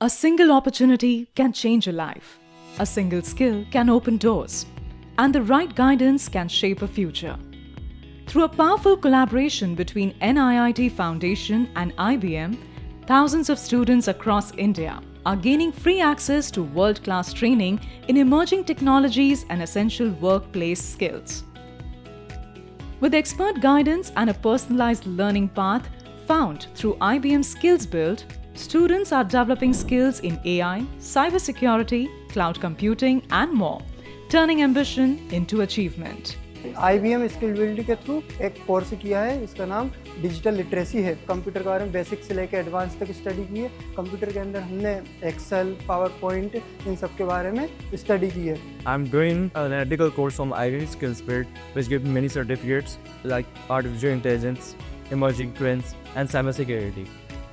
A single opportunity can change a life. A single skill can open doors. And the right guidance can shape a future. Through a powerful collaboration between NIIT Foundation and IBM, thousands of students across India are gaining free access to world-class training in emerging technologies and essential workplace skills. With expert guidance and a personalized learning path found through IBM Skills Build, students are developing skills in AI, cybersecurity, cloud computing, and more, turning ambition into achievement. IBM skill build के through एक course किया है, इसका नाम digital literacy है। Computer के बारे में बेसिक से लेकर एडवांस तक स्टडी की है। कंप्यूटर के अंदर हमने एक्सेल, पावर पॉइंट, इन सब के बारे में स्टडी की है। I'm doing an analytical course from IBM Skills Build, which gives me many certificates like artificial intelligence, emerging trends, and cybersecurity.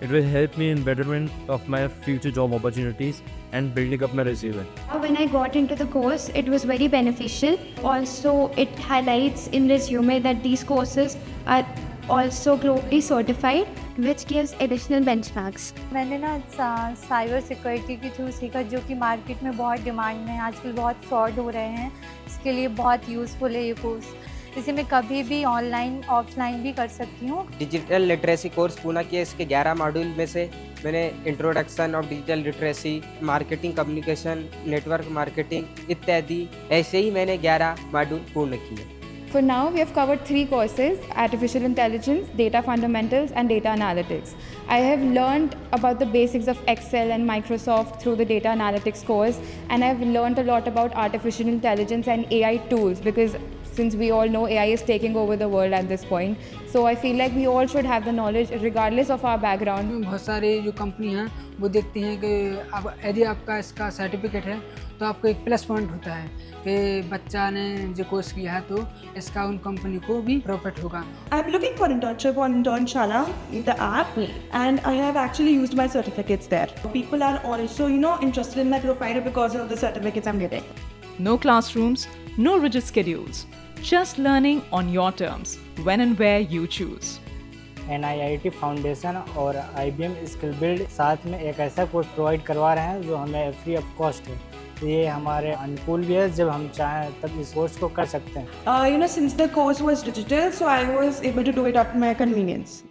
It will help me in betterment of my future job opportunities and building up my resume. When I got into the course, it was very beneficial. Also, it highlights in resume that these courses are also globally certified, which gives additional benchmarks. मैंने ना cyber security के through सीखा, जो कि market में बहुत demand में है। आजकल बहुत फ्रॉड हो रहे हैं, इसके लिए बहुत यूज़फुल है ये कोर्स। इसे मैं कभी भी ऑनलाइन ऑफलाइन भी कर सकती हूँ। डिजिटल लिटरेसी कोर्स पूरा किया। इसके 11 मॉड्यूल में से मैंने introduction of digital literacy, marketing communication, network marketing इत्यादि ऐसे ही मैंने 11 मॉड्यूल पूर्ण किए। For now, we have covered 3 courses: Artificial Intelligence, Data Fundamentals, and Data Analytics. I have learned about the basics of Excel and Microsoft through the Data Analytics course, and I have learned a lot about Artificial Intelligence and AI tools, because since we all know AI is taking over the world at this point. So I feel like we all should have the knowledge regardless of our background. बहुत सारे जो company हैं वो देखती हैं कि अब यदि आपका इसका सर्टिफिकेट है तो आपको एक प्लस पॉइंट होता है कि बच्चा ने जो कोर्स किया है तो इसका उन कंपनी को भी प्रॉफिट होगा। I'm looking for internship on Internshala, the app, and I have actually used my certificates there. People are also, interested in my profile because of the certificates I'm getting. No classrooms, no rigid schedules. Just learning on your terms, when and where you choose. NIIT foundation और IBM skill build साथ में एक ऐसा course provide करवा रहे हैं जो हमें फ्री ऑफ कॉस्ट है। तो ये हमारे अनुकूल भी है, जब हम चाहें तब इस कोर्स को कर सकते हैं। Since the course was digital, so I was able to do it at my convenience.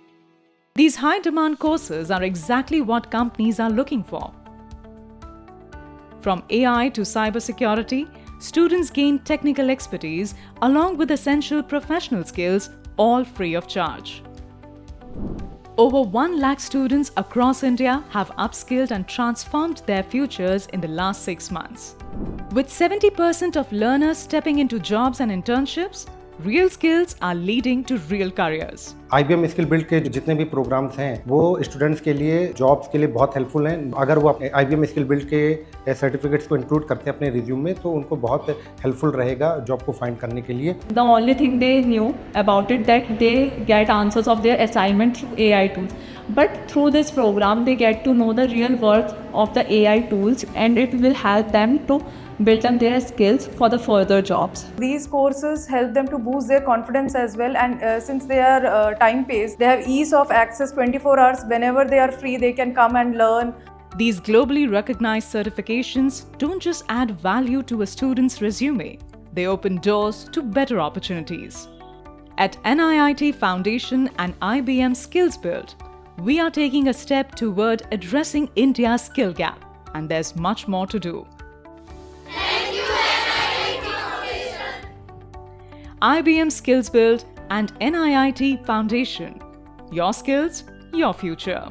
These high-demand courses are exactly what companies are looking for. From AI to cybersecurity, students gain technical expertise along with essential professional skills, all free of charge. Over 1 lakh students across India have upskilled and transformed their futures in the last 6 months. With 70% of learners stepping into jobs and internships, real skills are leading to real careers. IBM skill build के जितने भी programmes हैं वो students के लिए, jobs के लिए बहुत हेल्पफुल हैं। अगर वो IBM स्किल बिल्ड के सर्टिफिकेट्स को इंक्लूड करते हैं अपने रिज्यूम में तो उनको बहुत हेल्पफुल रहेगा जॉब को फाइंड करने के लिए। The only thing they knew about it that they get answers of their assignment through AI tools. But through this program they get to know the real worth of the AI tools, and it will help them to build up their skills for the further jobs. These courses help them to boost their confidence as well, and since they are time-paced, they have ease of access 24 hours. Whenever they are free, they can come and learn. These globally recognized certifications don't just add value to a student's resume, they open doors to better opportunities. At NIIT Foundation and IBM Skills Build, we are taking a step toward addressing India's skill gap, and there's much more to do. IBM Skills Build and NIIT Foundation. Your skills, your future.